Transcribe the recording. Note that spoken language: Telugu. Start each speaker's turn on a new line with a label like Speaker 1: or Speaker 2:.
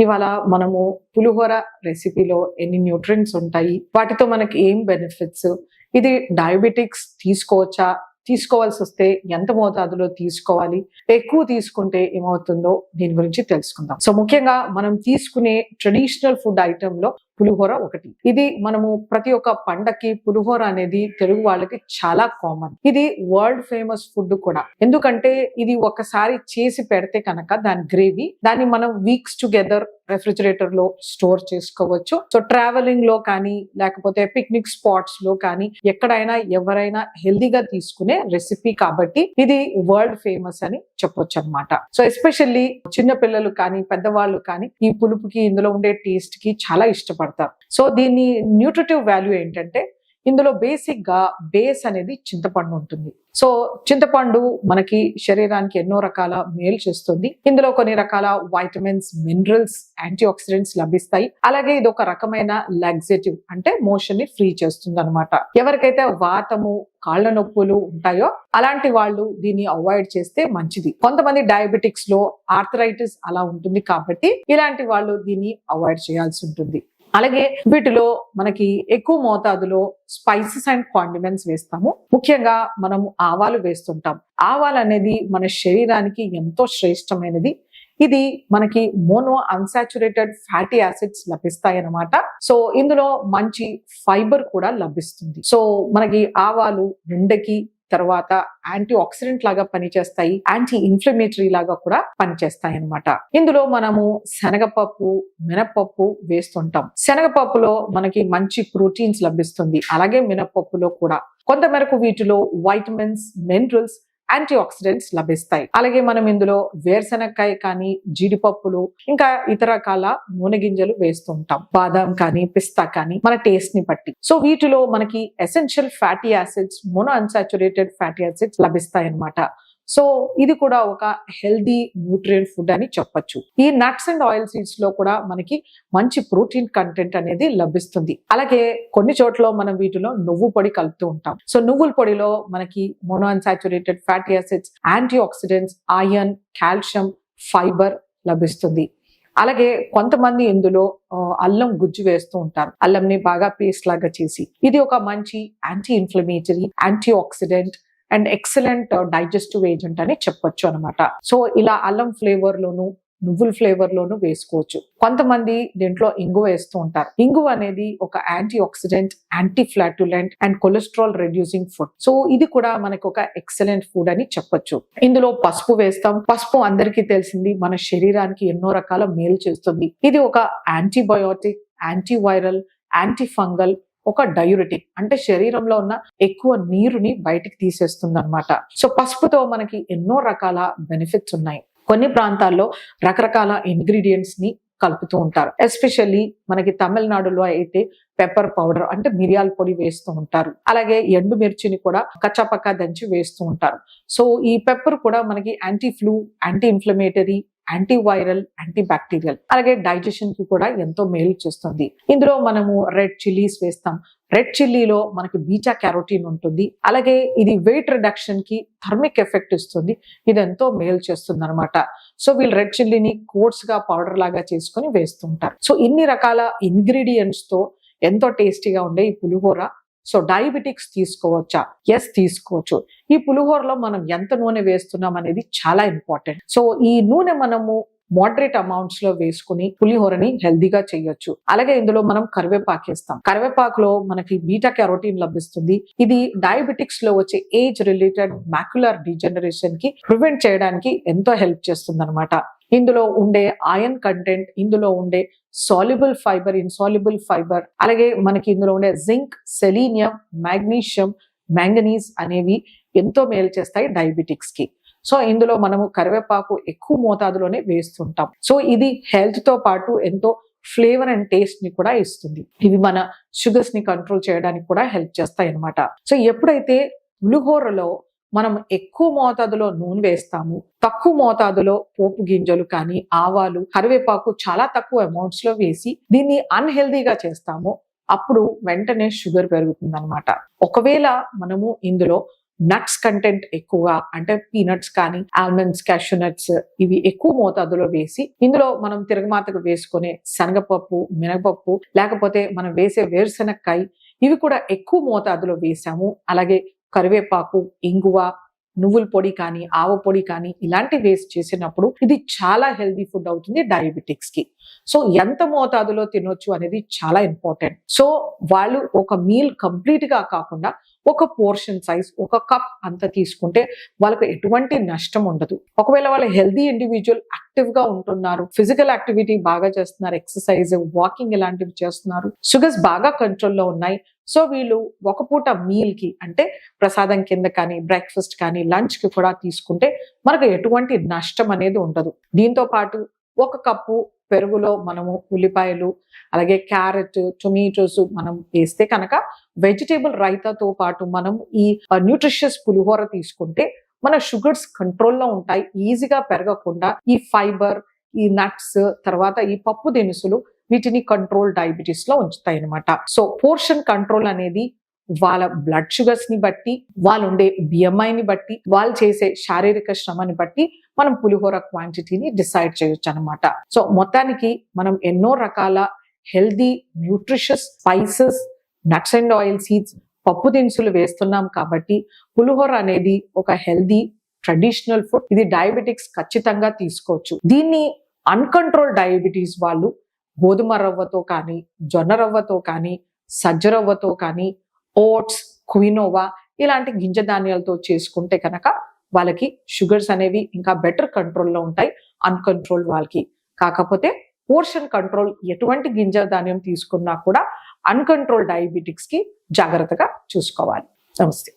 Speaker 1: ఇవాళ మనము పులిహోర రెసిపీలో ఎన్ని న్యూట్రియంట్స్ ఉంటాయి, వాటితో మనకి ఏం బెనిఫిట్స్, ఇది డయాబెటిక్స్ తీసుకోవచ్చా, తీసుకోవాల్సి వస్తే ఎంత మోతాదులో తీసుకోవాలి, ఎక్కువ తీసుకుంటే ఏమవుతుందో దీని గురించి తెలుసుకుందాం. సో ముఖ్యంగా మనం తీసుకునే ట్రెడిషనల్ ఫుడ్ ఐటమ్ లో పులిహోర ఒకటి. ఇది మనము ప్రతి ఒక్క పండక్కి పులిహోర అనేది తెలుగు వాళ్ళకి చాలా కామన్. ఇది వరల్డ్ ఫేమస్ ఫుడ్ కూడా. ఎందుకంటే ఇది ఒకసారి చేసి పెడితే కనుక దాని గ్రేవీ, దాన్ని మనం వీక్స్ టుగెదర్ రెఫ్రిజిరేటర్ లో స్టోర్ చేసుకోవచ్చు. సో ట్రావెలింగ్ లో కానీ లేకపోతే పిక్నిక్ స్పాట్స్ లో కానీ ఎక్కడైనా ఎవరైనా హెల్దీగా తీసుకునే రెసిపీ కాబట్టి ఇది వరల్డ్ ఫేమస్ అని చెప్పొచ్చు అనమాట. సో ఎస్పెషల్లీ చిన్న పిల్లలు కానీ పెద్దవాళ్ళు కానీ ఈ పులుపుకి, ఇందులో ఉండే టేస్ట్ కి చాలా ఇష్టపడతారు. సో దీని న్యూట్రిటివ్ వాల్యూ ఏంటంటే ఇందులో బేసిక్ గా బేస్ అనేది చింతపండు ఉంటుంది. సో చింతపండు మనకి శరీరానికి ఎన్నో రకాల మేలు చేస్తుంది. ఇందులో కొన్ని రకాల వైటమిన్స్, మినరల్స్, యాంటీ ఆక్సిడెంట్స్ లభిస్తాయి. అలాగే ఇది ఒక రకమైన లాక్సేటివ్, అంటే మోషన్ ని ఫ్రీ చేస్తుంది అనమాట. ఎవరికైతే వాతము, కాళ్ళ నొప్పులు ఉంటాయో అలాంటి వాళ్ళు దీన్ని అవాయిడ్ చేస్తే మంచిది. కొంతమంది డయాబెటిక్స్ లో ఆర్థరైటిస్ అలా ఉంటుంది కాబట్టి ఇలాంటి వాళ్ళు దీన్ని అవాయిడ్ చేయాల్సి ఉంటుంది. అలాగే వీటిలో మనకి ఎక్కువ మోతాదులో స్పైసెస్ అండ్ కాండిమెంట్స్ వేస్తాము. ముఖ్యంగా మనము ఆవాలు వేస్తుంటాం. ఆవాలు అనేది మన శరీరానికి ఎంతో శ్రేష్టమైనది. ఇది మనకి మోనో అన్సాచురేటెడ్ ఫ్యాటీ యాసిడ్స్ లభిస్తాయి అన్నమాట. సో ఇందులో మంచి ఫైబర్ కూడా లభిస్తుంది. సో మనకి ఆవాలు గుండెకి, తర్వాత యాంటీ ఆక్సిడెంట్ లాగా పనిచేస్తాయి, యాంటీ ఇన్ఫ్లమేటరీ లాగా కూడా పనిచేస్తాయి అన్నమాట. ఇందులో మనము శనగపప్పు, మినపప్పు వేస్తుంటాం. శనగపప్పులో మనకి మంచి ప్రోటీన్స్ లభిస్తుంది. అలాగే మినపప్పులో కూడా కొంతమేరకు వీటిలో వైటమిన్స్, మినరల్స్, యాంటీ ఆక్సిడెంట్స్ లభిస్తాయి. అలాగే మనం ఇందులో వేరుశనగకాయ కానీ, జీడిపప్పులు, ఇంకా ఇతర రకాల నూనె గింజలు వేస్తూ ఉంటాం. బాదాం కానీ, పిస్తా కానీ మన టేస్ట్ ని బట్టి. సో వీటిలో మనకి essential fatty acids, mono unsaturated fatty acids లభిస్తాయి అన్నమాట. సో ఇది కూడా ఒక హెల్దీ న్యూట్రియంట్ ఫుడ్ అని చెప్పొచ్చు. ఈ నట్స్ అండ్ ఆయిల్ సీడ్స్ లో కూడా మనకి మంచి ప్రోటీన్ కంటెంట్ అనేది లభిస్తుంది. అలాగే కొన్ని చోట్ల మనం వీటిలో నువ్వు పొడి కలుపుతూ ఉంటాం. సో నువ్వుల పొడిలో మనకి mono unsaturated fatty acids, antioxidants, iron, calcium, fibre లభిస్తుంది. అలాగే కొంతమంది ఇందులో అల్లం గుజ్జు వేస్తూ ఉంటారు. అల్లంని బాగా పేస్ట్ లాగా చేసి, ఇది ఒక మంచి anti inflammatory, anti oxidant and excellent digestive agent అని చెప్పొచ్చు అనమాట. సో ఇలా అల్లం ఫ్లేవర్ లోను, నువ్వుల ఫ్లేవర్ లోను వేసుకోవచ్చు. కొంతమంది దీంట్లో ఇంగువ వేస్తూ ఉంటారు. ఇంగువ అనేది ఒక anti oxidant, anti flatulent and cholesterol reducing food. So ఇది కూడా మనకు ఒక ఎక్సలెంట్ ఫుడ్ అని చెప్పొచ్చు. ఇందులో పసుపు వేస్తాం. పసుపు అందరికీ తెలిసింది మన శరీరానికి ఎన్నో రకాల మేలు చేస్తుంది. ఇది ఒక యాంటీబయోటిక్, యాంటీవైరల్, యాంటీ ఫంగల్, ఒక డయూరిటిక్, అంటే శరీరంలో ఉన్న ఎక్కువ నీరుని బయటికి తీసేస్తుంది అనమాట. సో పసుపుతో మనకి ఎన్నో రకాల బెనిఫిట్స్ ఉన్నాయి. కొన్ని ప్రాంతాల్లో రకరకాల ఇంగ్రీడియంట్స్ ని కలుపుతూ ఉంటారు. ఎస్పెషల్లీ మనకి తమిళనాడులో అయితే పెప్పర్ పౌడర్, అంటే మిరియాల పొడి వేస్తూ ఉంటారు. అలాగే ఎండు మిర్చిని కూడా కచ్చాపక్కా దంచి వేస్తూ ఉంటారు. సో ఈ పెప్పర్ కూడా మనకి anti flu, anti inflammatory, antiviral, anti bacterial, అలాగే డైజెషన్ కి కూడా ఎంతో మేలు చేస్తుంది. ఇందులో మనము రెడ్ చిల్లీస్ వేస్తాం. రెడ్ చిల్లీలో మనకి బీటా క్యారోటీన్ ఉంటుంది. అలాగే ఇది వెయిట్ రిడక్షన్ కి థర్మిక్ ఎఫెక్ట్ ఇస్తుంది. ఇది ఎంతో మేలు చేస్తుంది అనమాట. సో వీళ్ళు రెడ్ చిల్లీని కోట్స్ గా పౌడర్ లాగా చేసుకుని వేస్తుంటారు. సో ఇన్ని రకాల ఇంగ్రీడియంట్స్ తో ఎంతో టేస్టీగా ఉండే ఈ పులిహోర. సో డయాబెటిక్స్ తీసుకోవచ్చా? ఎస్, తీసుకోవచ్చు. ఈ పులిహోరలో మనం ఎంత నూనె వేస్తున్నాం అనేది చాలా ఇంపార్టెంట్. సో ఈ నూనె మనము మోడరేట్ అమౌంట్స్ లో వేసుకుని పులిహోరని హెల్దీగా చేయొచ్చు. అలాగే ఇందులో మనం కరివేపాకు వేస్తాం. కరివేపాకులో మనకి బీటా క్యారోటీన్ లభిస్తుంది. ఇది డయాబెటిక్స్ లో వచ్చే ఏజ్ రిలేటెడ్ మాక్యులర్ డిజనరేషన్ కి ప్రివెంట్ చేయడానికి ఎంతో హెల్ప్ చేస్తుంది అనమాట. ఇందులో ఉండే ఐరన్ కంటెంట్, ఇందులో ఉండే సాల్యుబుల్ ఫైబర్, ఇన్సాల్యుబుల్ ఫైబర్, అలాగే మనకి ఇందులో ఉండే జింక్, సెలీనియం, మాగ్నీషియం, మ్యాంగనీస్ అనేవి ఎంతో మేలు చేస్తాయి డయాబెటిక్స్ కి. సో ఇందులో మనము కరివేపాకు ఎక్కువ మోతాదులోనే వేస్తుంటాం. సో ఇది హెల్త్ తో పాటు ఎంతో ఫ్లేవర్ అండ్ టేస్ట్ ని కూడా ఇస్తుంది. ఇవి మన షుగర్స్ ని కంట్రోల్ చేయడానికి కూడా హెల్ప్ చేస్తాయి అన్నమాట. సో ఎప్పుడైతే పులిహోరలో మనం ఎక్కువ మోతాదులో నూనె వేస్తాము, తక్కువ మోతాదులో పోపు గింజలు కానీ, ఆవాలు, కరివేపాకు చాలా తక్కువ అమౌంట్స్ లో వేసి దీన్ని అన్హెల్దీగా చేస్తాము, అప్పుడు వెంటనే షుగర్ పెరుగుతుంది అనమాట. ఒకవేళ మనము ఇందులో నట్స్ కంటెంట్ ఎక్కువగా, అంటే పీనట్స్ కానీ ఆల్మండ్స్, క్యాషూ నట్స్, ఇవి ఎక్కువ మోతాదులో వేసి ఇందులో మనం తిరగమాతకు వేసుకునే శనగపప్పు, మినపప్పు, లేకపోతే మనం వేసే వేరుశెనక్కాయ, ఇవి కూడా ఎక్కువ మోతాదులో వేసాము. అలాగే కరివేపాకు, ఇంగువ, నువ్వుల పొడి కానీ, ఆవ పొడి కానీ ఇలాంటి వేస్ట్ చేసినప్పుడు ఇది చాలా హెల్దీ ఫుడ్ అవుతుంది డయాబెటిక్స్ కి. సో ఎంత మోతాదులో తినొచ్చు అనేది చాలా ఇంపార్టెంట్. సో వాళ్ళు ఒక మీల్ కంప్లీట్ గా కాకుండా ఒక పోర్షన్ సైజ్, ఒక కప్ అంత తీసుకుంటే వాళ్ళకు ఎటువంటి నష్టం ఉండదు. ఒకవేళ వాళ్ళు హెల్దీ ఇండివిజువల్, యాక్టివ్ గా ఉంటున్నారు, ఫిజికల్ యాక్టివిటీ బాగా చేస్తున్నారు, ఎక్సర్సైజ్, వాకింగ్ ఇలాంటివి చేస్తున్నారు, షుగర్స్ బాగా కంట్రోల్లో ఉన్నాయి, సో వీళ్ళు ఒక పూట మీల్ కి, అంటే ప్రసాదం కింద కానీ, బ్రేక్ఫాస్ట్ కానీ, లంచ్ కి కూడా తీసుకుంటే మనకు ఎటువంటి నష్టం అనేది ఉండదు. దీంతో పాటు ఒక కప్పు పెరుగులో మనము ఉల్లిపాయలు, అలాగే క్యారెట్, టొమాటోస్ మనం వేస్తే కనుక వెజిటేబుల్ రైతాతో పాటు మనం ఈ న్యూట్రిషియస్ పులిహోర తీసుకుంటే మన షుగర్స్ కంట్రోల్లో ఉంటాయి, ఈజీగా పెరగకుండా. ఈ ఫైబర్, ఈ నట్స్, తర్వాత ఈ పప్పు దినుసులు వీటిని కంట్రోల్ డయాబెటీస్ లో ఉంచుతాయి అనమాట. సో పోర్షన్ కంట్రోల్ అనేది వాళ్ళ బ్లడ్ షుగర్స్ ని బట్టి, వాళ్ళు ఉండే బిఎంఐని బట్టి, వాళ్ళు చేసే శారీరక శ్రమని బట్టి మనం పులిహోర క్వాంటిటీని డిసైడ్ చేయొచ్చు అనమాట. సో మొత్తానికి మనం ఎన్నో రకాల healthy, nutritious spices, nuts and oil seeds, పప్పు దినుసులు వేస్తున్నాం కాబట్టి పులిహోర అనేది ఒక హెల్దీ ట్రెడిషనల్ ఫుడ్. ఇది డయాబెటిక్స్ ఖచ్చితంగా తీసుకోవచ్చు. దీన్ని అన్కంట్రోల్ డయాబెటీస్ వాళ్ళు గోధుమ రవ్వతో కానీ, జొన్న రవ్వతో కానీ, సజ్జ రవ్వతో కానీ, ఓట్స్, క్వినోవా ఇలాంటి గింజ ధాన్యాలతో చేసుకుంటే కనుక వాళ్ళకి షుగర్స్ అనేవి ఇంకా బెటర్ కంట్రోల్లో ఉంటాయి అన్కంట్రోల్ వాళ్ళకి. కాకపోతే పోర్షన్ కంట్రోల్, ఎటువంటి గింజ ధాన్యం తీసుకున్నా కూడా అన్కంట్రోల్ డయాబెటిక్స్ కి జాగ్రత్తగా చూసుకోవాలి. నమస్తే.